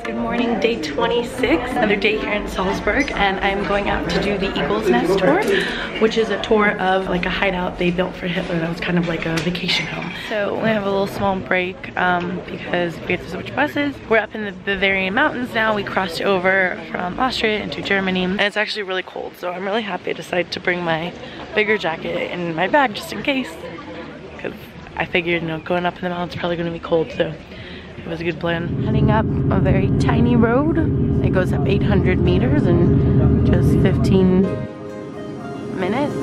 Good morning, day 26, another day here in Salzburg, and I'm going out to do the Eagle's Nest tour, which is a tour of like a hideout they built for Hitler that was kind of like a vacation home. So we have a little small break because we have to switch buses. We're up in the Bavarian mountains now. We crossed over from Austria into Germany, and it's actually really cold, so I'm really happy I decided to bring my bigger jacket in my bag just in case, because I figured, you know, going up in the mountains is probably going to be cold, so it was a good plan. Heading up a very tiny road. It goes up 800 meters in just 15 minutes.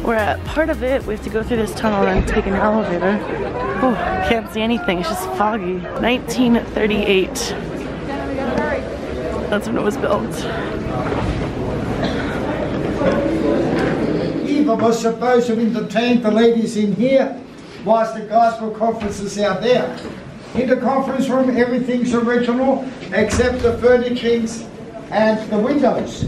We're at part of it. We have to go through this tunnel and take an elevator. Oh, can't see anything. It's just foggy. 1938. That's when it was built. Eva was supposed to entertain the ladies in here whilst the guys for conferences out there. In the conference room, everything's original except the furnishings and the windows.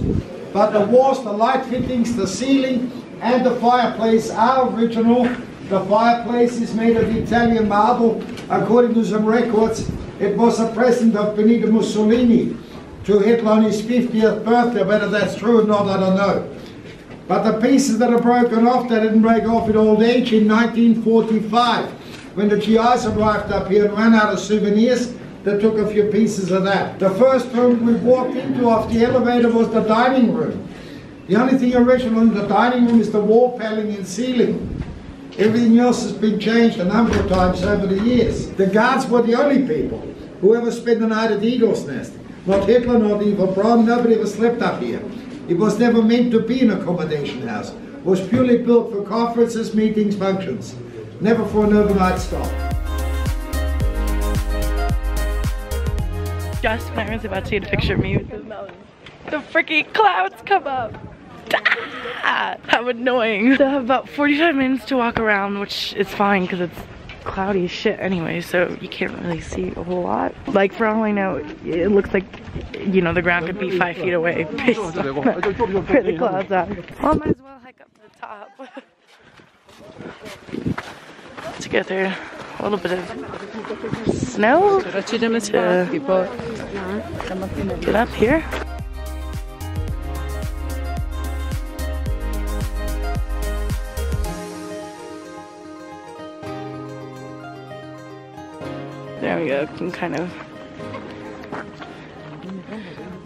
But the walls, the light fittings, the ceiling, and the fireplace are original. The fireplace is made of Italian marble. According to some records, it was a present of Benito Mussolini to Hitler on his 50th birthday. Whether that's true or not, I don't know. But the pieces that are broken off, they didn't break off in old age. In 1945, when the GIs arrived up here and ran out of souvenirs, they took a few pieces of that. The first room we walked into off the elevator was the dining room. The only thing original in the dining room is the wall paneling and ceiling. Everything else has been changed a number of times over the years. The guards were the only people who ever spent the night at the Eagle's Nest. Not Hitler, not Eva Braun, nobody ever slept up here. It was never meant to be an accommodation house. It was purely built for conferences, meetings, functions. Never for an overnight stop. Just when I was about to get a picture of me with the mountains, the freaking clouds come up. Ah, how annoying. So I have about 45 minutes to walk around, which is fine because it's cloudy as shit anyway, so you can't really see a whole lot. Like, for all I know, it looks like, you know, the ground could be 5 feet away based on where the clouds are. Well, I might as well hike up to the top to get there. A little bit of snow to get up here. There we go, you can kind of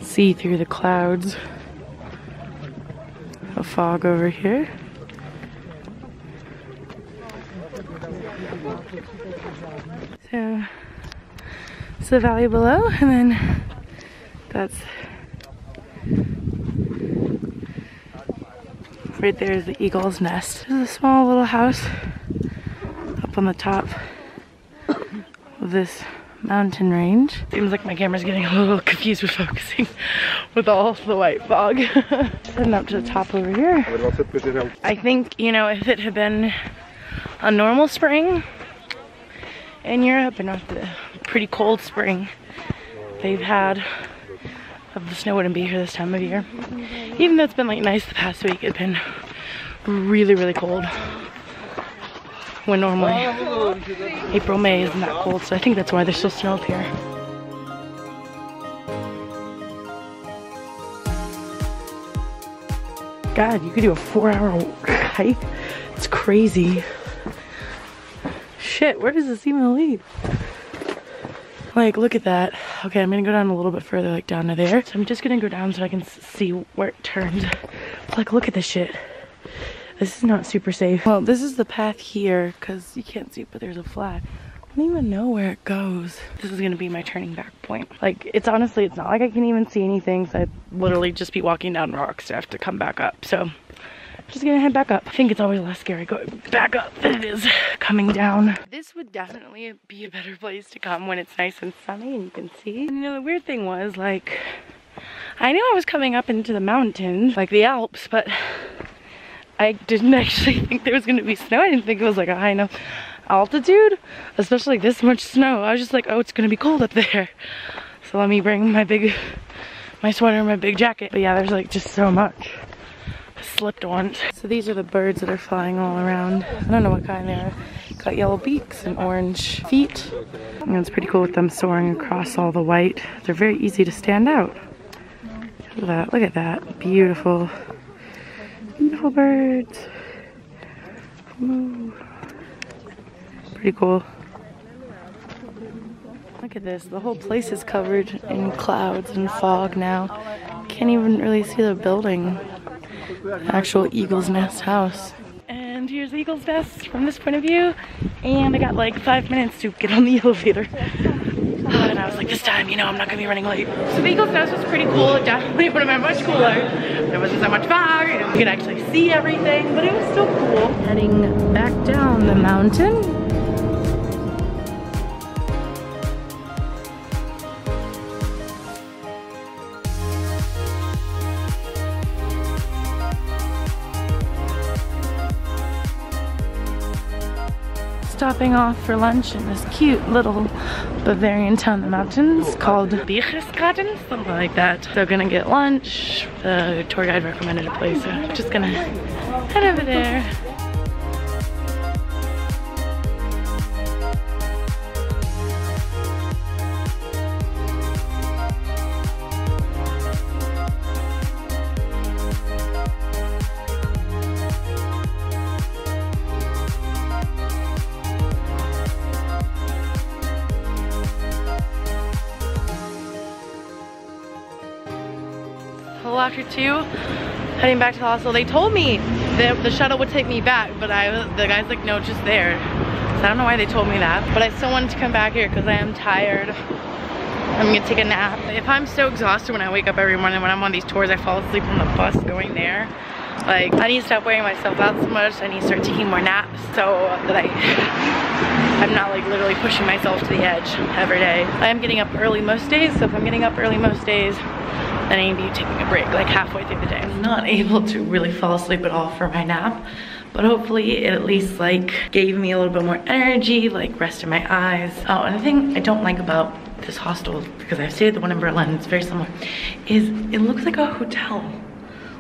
see through the clouds. A fog over here. So, it's the valley below, and then that's right there is the Eagle's Nest. There's a small little house up on the top of this mountain range. Seems like my camera's getting a little confused with focusing with all the white fog. Heading up to the top over here. I think, you know, if it had been a normal spring in Europe and not the pretty cold spring they've had, the snow wouldn't be here this time of year. Even though it's been like nice the past week, it's been really, really cold. When normally April, May isn't that cold, so I think that's why there's still snow up here. God, you could do a 4-hour hike? It's crazy. Shit, where does this even lead? Like, look at that. Okay, I'm gonna go down a little bit further, like down to there. So I'm just gonna go down so I can see where it turns. Like, look at this shit. This is not super safe. Well, this is the path here, because you can't see, but there's a flat. I don't even know where it goes. This is gonna be my turning back point. Like, it's honestly, it's not like I can even see anything, so I'd literally just be walking down rocks to have to come back up. So, I'm just gonna head back up. I think it's always less scary going back up than it is coming down. This would definitely be a better place to come when it's nice and sunny and you can see. And you know, the weird thing was, like, I knew I was coming up into the mountains, like the Alps, but I didn't actually think there was gonna be snow. I didn't think it was like a high enough altitude, especially like this much snow, I was just like, oh, it's gonna be cold up there. So let me bring my sweater and my big jacket. But yeah, there's like just so much. I slipped once. So these are the birds that are flying all around. I don't know what kind they are. Got yellow beaks and orange feet. And it's pretty cool with them soaring across all the white. They're very easy to stand out. Look at that, look at that. Beautiful, beautiful birds. Ooh. Pretty cool. Look at this, the whole place is covered in clouds and fog now. Can't even really see the building. Actual eagle's nest house. And here's the eagle's nest from this point of view. And I got like 5 minutes to get on the elevator. And I was like, this time, you know, I'm not gonna be running late. So the eagle's nest was pretty cool. It definitely would have been much cooler. There wasn't so much fog and you could actually see everything, but it was still cool. Heading back down the mountain. Stopping off for lunch in this cute little Bavarian town in the mountains called Mirabel Gardens, something like that. So gonna get lunch. The tour guide recommended a place, so just gonna head over there. After 2, heading back to the hostel. They told me that the shuttle would take me back, but the guy's like, no, just there. So I don't know why they told me that, but I still wanted to come back here because I am tired. I'm gonna take a nap. If I'm so exhausted when I wake up every morning, when I'm on these tours, I fall asleep on the bus going there. Like, I need to stop wearing myself out so much. I need to start taking more naps so that I'm not like literally pushing myself to the edge every day. I am getting up early most days, so if I'm getting up early most days, then I need to be taking a break like halfway through the day. I'm not able to really fall asleep at all for my nap, but hopefully it at least like gave me a little bit more energy, like rested my eyes. Oh, and the thing I don't like about this hostel, because I've stayed at the one in Berlin, it's very similar, is it looks like a hotel.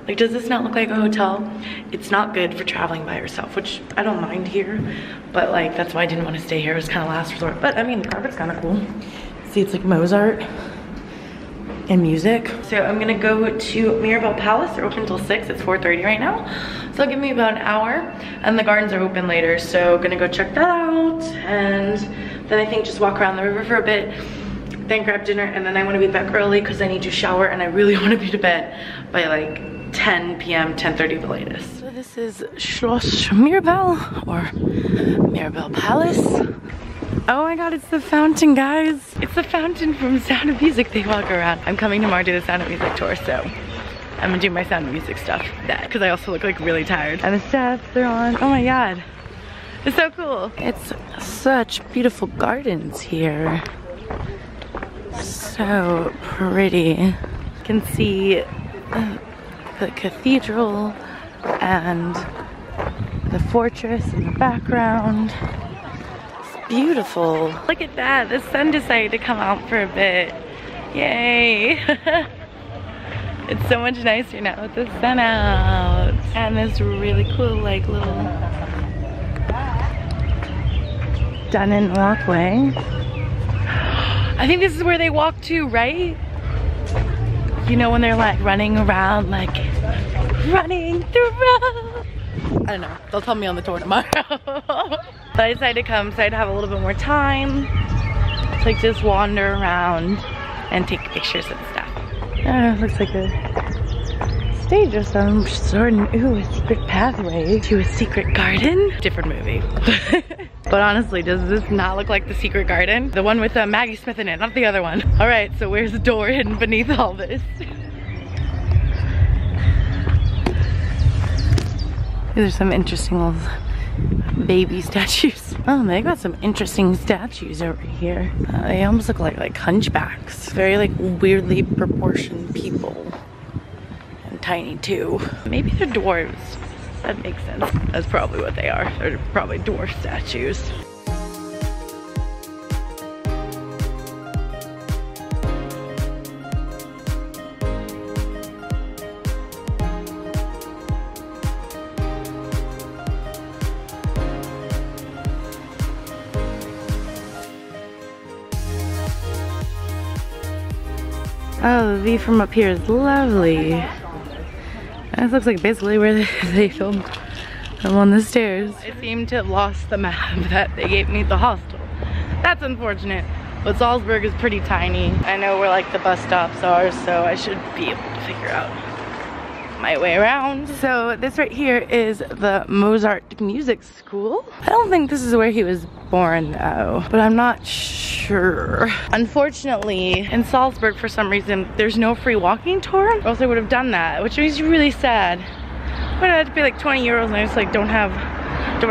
Like, does this not look like a hotel? It's not good for traveling by yourself, which I don't mind here, but like that's why I didn't want to stay here. It was kind of last resort, but I mean the carpet's kind of cool. See, it's like Mozart and music. So I'm gonna go to Mirabel Palace. They're open until 6. It's 4:30 right now, so it'll give me about an hour, and the gardens are open later, so gonna go check that out, and then I think just walk around the river for a bit, then grab dinner, and then I want to be back early because I need to shower and I really want to be to bed by like 10 p.m., 10:30 the latest. So this is Schloss Mirabell, or Mirabel Palace. Oh my god, it's the fountain, guys. It's the fountain from Sound of Music they walk around. I'm coming tomorrow to do the Sound of Music tour, so I'm gonna do my Sound of Music stuff. That, because I also look like really tired. And the steps they're on, oh my god. It's so cool. It's such beautiful gardens here. So pretty. You can see the cathedral and the fortress in the background. It's beautiful. Look at that, the sun decided to come out for a bit. Yay! It's so much nicer now with the sun out. And this really cool like little done-in walkway. I think this is where they walk to, right? You know, when they're like running around, like running the road. I don't know, they'll tell me on the tour tomorrow. But I decided to come so I'd have a little bit more time to like just wander around and take pictures and stuff. It looks like a stage or some sort. Ooh, a secret pathway to a secret garden. Different movie. But honestly, does this not look like the secret garden? The one with Maggie Smith in it, not the other one. All right, so where's the door hidden beneath all this? These are some interesting little baby statues. Oh, they got some interesting statues over here. They almost look like hunchbacks. Very like weirdly proportioned people. And tiny too. Maybe they're dwarves. That makes sense. That's probably what they are. They're probably dwarf statues. Oh, the view from up here is lovely. This looks like basically where they filmed. I'm on the stairs. I seem to have lost the map that they gave me at the hostel. That's unfortunate, but Salzburg is pretty tiny. I know where like the bus stops are, so I should be able to figure out my way around. So this right here is the Mozart Music School. I don't think this is where he was born though, but I'm not sure. Unfortunately, in Salzburg for some reason, there's no free walking tour, or else I would have done that, which is really sad. But I had to pay like 20 euros and I just like don't want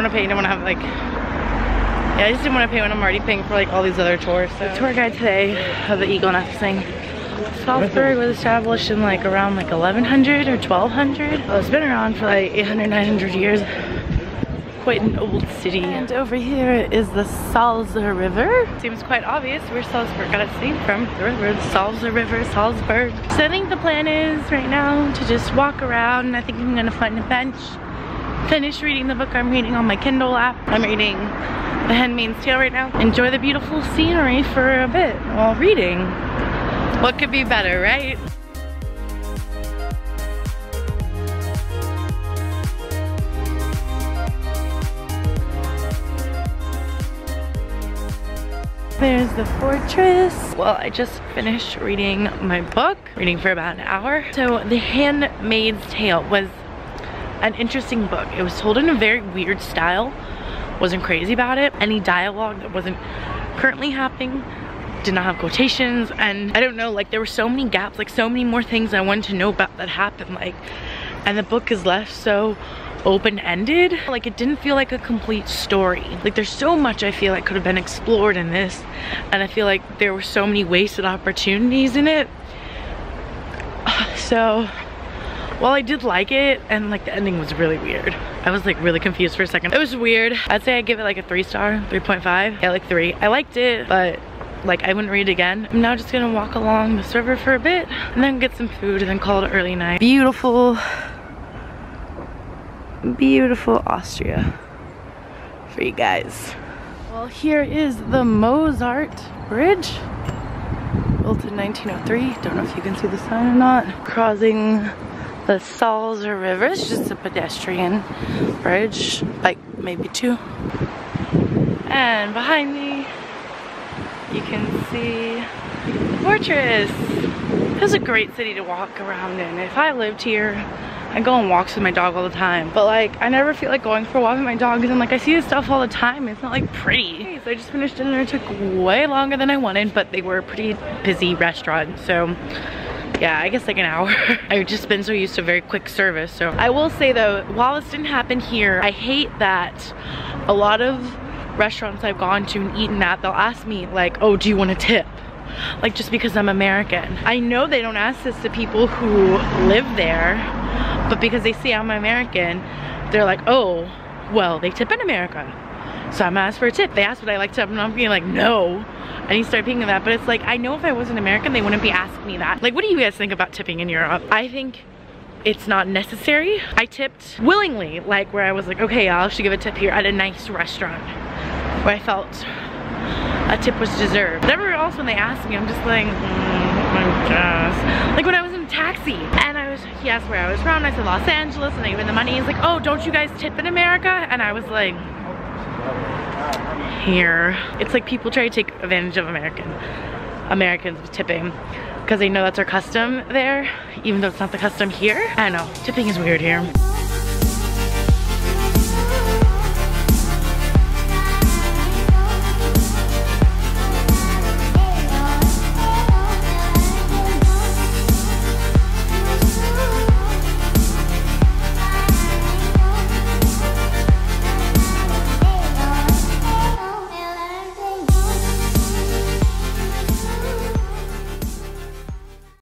to pay, don't want to have like, yeah, I just didn't want to pay when I'm already paying for like all these other tours. So the tour guide today of the Eagle Nest thing. Salzburg was established in like around like 1100 or 1200. Well, it's been around for like 800, 900 years. Quite an old city. And over here is the Salzburg River. Seems quite obvious where Salzburg got its name from. The river, the Salzburg River, Salzburg. So I think the plan is right now to just walk around. I think I'm gonna find a bench, finish reading the book I'm reading on my Kindle app. I'm reading The Handmaid's Tale right now. Enjoy the beautiful scenery for a bit while reading. What could be better, right? There's the fortress. Well, I just finished reading my book, reading for about an hour. So The Handmaid's Tale was an interesting book. It was told in a very weird style. Wasn't crazy about it. Any dialogue that wasn't currently happening, did not have quotations, and I don't know, like there were so many gaps, like so many more things I wanted to know about that happened, like, and the book is left so open-ended. Like it didn't feel like a complete story. Like there's so much I feel like could have been explored in this, and I feel like there were so many wasted opportunities in it. So while I did like it, and like the ending was really weird. I was like really confused for a second. It was weird. I'd say I'd give it like a 3-star, 3.5. Yeah, like 3. I liked it, but like I wouldn't read it again. I'm now just gonna walk along this river for a bit and then get some food and then call it an early night. Beautiful, beautiful Austria for you guys. Well, here is the Mozart Bridge, built in 1903. Don't know if you can see the sign or not. Crossing the Salzburg River. It's just a pedestrian bridge, like maybe 2. And behind me, you can see the fortress. It's a great city to walk around in. If I lived here, I'd go on walks with my dog all the time. But like, I never feel like going for a walk with my dog because I'm like, I see this stuff all the time. It's not like pretty. So I just finished dinner. It took way longer than I wanted, but they were a pretty busy restaurant. So yeah, I guess like an hour. I've just been so used to very quick service. So I will say though, while this didn't happen here, I hate that a lot of restaurants I've gone to and eaten at, they'll ask me like, oh, do you want a tip? Like just because I'm American. I know they don't ask this to people who live there, but because they see I'm American, they're like, oh, well, they tip in America, so I'm gonna ask for a tip. They ask what I like to, and I'm being like, no. I need to start thinking of that, but it's like, I know if I wasn't American, they wouldn't be asking me that. Like, what do you guys think about tipping in Europe? I think it's not necessary. I tipped willingly, like where I was like, okay, I'll actually give a tip here at a nice restaurant where I felt a tip was deserved. But everywhere else when they ask me, I'm just like, I guess. Like when I was in a taxi and he asked where I was from, I said Los Angeles, and I gave him the money. He's like, oh, don't you guys tip in America? And I was like, here. It's like people try to take advantage of Americans with tipping because they know that's our custom there, even though it's not the custom here. I don't know, tipping is weird here.